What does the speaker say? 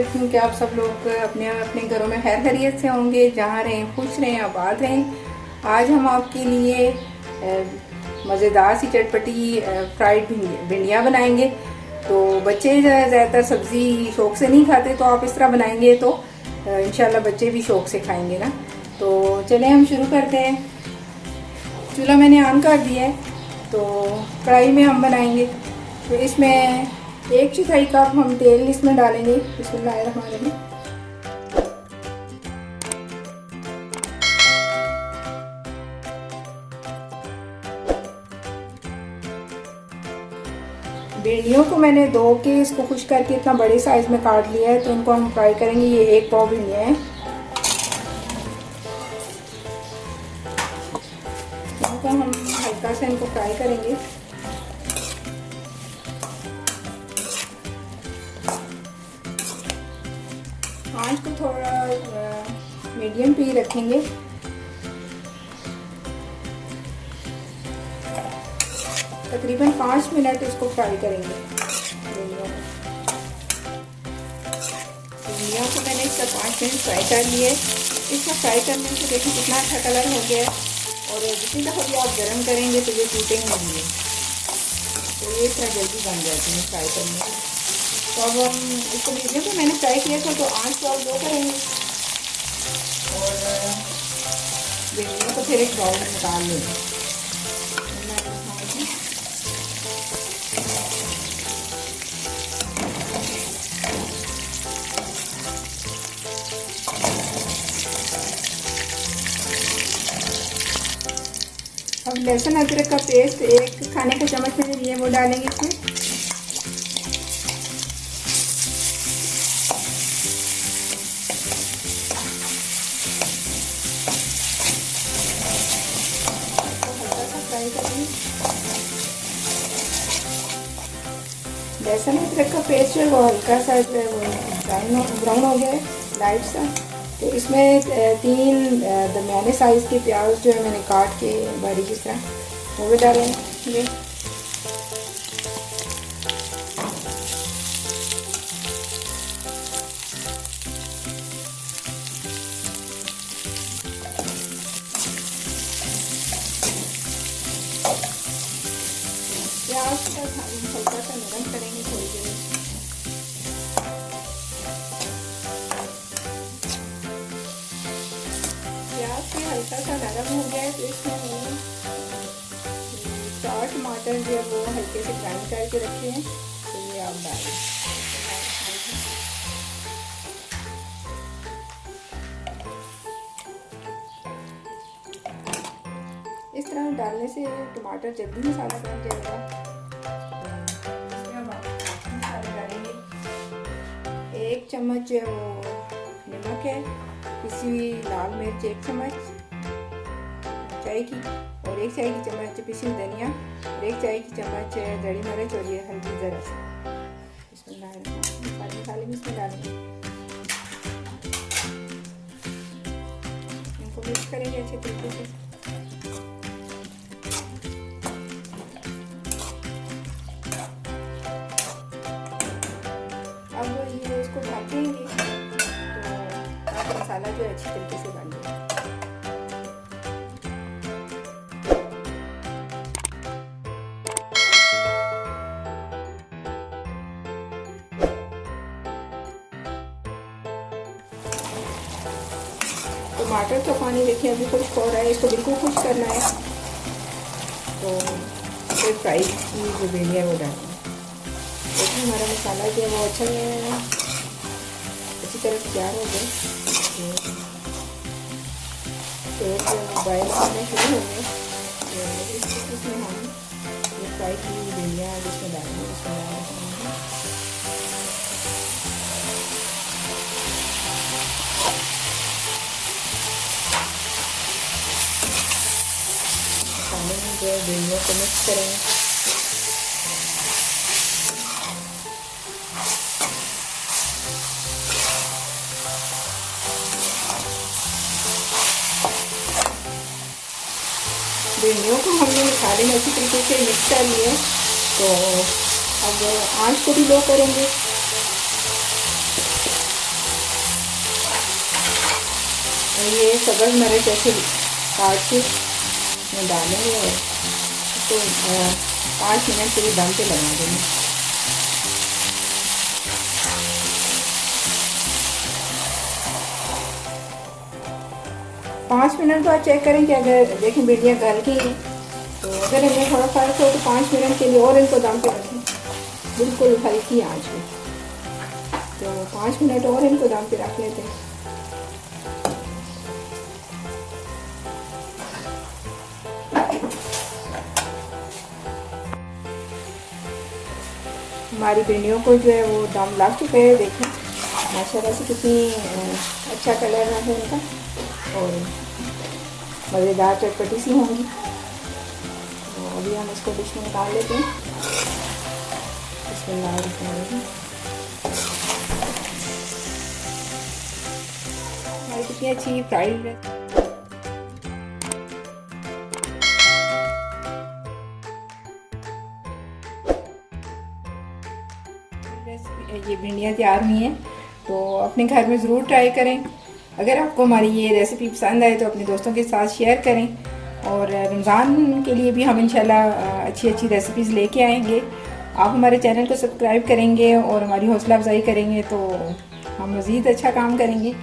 करती हूँ कि आप सब लोग अपने अपने घरों में खैर खैरियत से होंगे, जहाँ रहें खुश रहें, आबाद रहें। आज हम आपके लिए मज़ेदार सी चटपटी फ्राइड भिंडियाँ बनाएंगे। तो बच्चे ज़्यादातर सब्ज़ी शौक़ से नहीं खाते, तो आप इस तरह बनाएंगे तो इंशाल्लाह बच्चे भी शौक़ से खाएंगे ना। तो चलें हम शुरू करते हैं। चूल्हा मैंने ऑन कर दिया है, तो कढ़ाई में हम बनाएंगे। तो इसमें 1/4 कप हम तेल इसमें डालेंगे। बिस्मिल्लाहिर्रहमानिर्रहीम। भिंडियों को मैंने धो के इसको खुश करके इतना बड़े साइज़ में काट लिया है, तो इनको हम फ्राई करेंगे। ये 1 पाव भिंडियाँ हैं। इनको हम हल्का सा इनको फ्राई करेंगे। आंच को थोड़ा मीडियम पे ही रखेंगे। तकरीबन 5 मिनट इसको फ्राई करेंगे। भिंडियों को मैंने इसका 5 मिनट फ्राई कर लिए। इसको फ्राई करने से देखिए कितना अच्छा कलर हो गया है, और जितनी दफ़ा भी आप गर्म करेंगे तो ये टूटेंगे नहीं, तो ये इतना जल्दी बन जाती है फ्राई करने में। तो अब हम इसको मीडियम पे मैंने फ्राई किया था, तो आंच को आप लो करेंगे और भिंडियों को फिर एक बाउल में निकाल लेंगे। अब लहसुन अदरक का पेस्ट 1 खाने का चम्मच मैंने लिए, वो डालेंगे इसमें। लहसुन अदरक का पेस्ट जो है वो हल्का सा ब्राउन हो गया है, लाइट सा। तो इसमें 3 दरमियाने साइज़ के प्याज जो है मैंने काट के बारीक इस तरह वो भी डालेंगे। प्याज का हल्का सा नरम करेंगे थोड़ी देर। प्याज से हल्का सा नरम हो गया है, तो इसमें 4 टमाटर जो है वो हल्के से ग्राइंड करके रखे हैं, तो ये आप डालें। इस तरह डालने से टमाटर जल्दी मसाला बन जाएगा। इसमें हम मसाले डालेंगे। 1 चम्मच जो है वो नमक है, पिसी हुई लाल मिर्च 1 चम्मच चाय की, और 1 चाय की चम्मच पिसी हुई धनिया, और 1 चाय की चम्मच दड़ी मिर्च, और ये हल्दी ज़रा सा। इसमें मसाले में इसमें डालेंगे। इनको मिक्स करेंगे अच्छे तरीके से। अब ये इसको ढक देंगे, तो मसाला जो है अच्छी तरीके से बन जाए। टमाटर का पानी देखिए अभी खुश्क हो रहा है, इसको बिल्कुल खुश्क करना है। तो फिर फ्राई की जो भिंडियाँ वो डालेंगे। देखिए हमारा मसाला जो है वो अच्छा अच्छी तरह से तैयार हो गया। तो बॉयल होने शुरू हो गए, तो इसमें हम ये फ्राई की भिंडियाँ जिसमें डालेंगे उसमें डालना चाहेंगे। मसाले में जो भिंडियों को मिक्स करेंगे। भिंडियों को हमने मसाले में अच्छी तरीके से मिक्स कर लिए, तो अब आंच को भी लो करेंगे। ये सब्ज़ मिर्च ऐसे काट के इसमें डालेंगे और इसको 5 मिनट के लिए दम पे लगा देंगे। पाँच मिनट बाद चेक करें कि अगर देखें भिंडियाँ गल गई हैं, तो अगर इनमें थोड़ा फ़र्क हो तो 5 मिनट के लिए और इनको दम पे रखें, बिल्कुल हल्की आंच में। तो 5 मिनट और इनको दम पे रख लेते हैं। हमारी भिंडियों को जो है वो दम लग चुके हैं। देखें माशाल्लाह से कितनी अच्छा कलर है इनका और मज़ेदार चटपटी सी होंगी। तो अभी हम इसको डिश में निकाल लेते हैं। बिस्मिल्लाहिर्रहमानिर्रहीम। हमारी कितनी अच्छी फ्राइड ये भिंडियाँ तैयार हुई हैं, तो अपने घर में ज़रूर ट्राई करें। अगर आपको हमारी ये रेसिपी पसंद आए तो अपने दोस्तों के साथ शेयर करें। और रमज़ान के लिए भी हम इंशाल्लाह अच्छी अच्छी रेसिपीज़ लेके आएंगे। आप हमारे चैनल को सब्सक्राइब करेंगे और हमारी हौसला अफजाई करेंगे तो हम मज़ीद अच्छा काम करेंगे।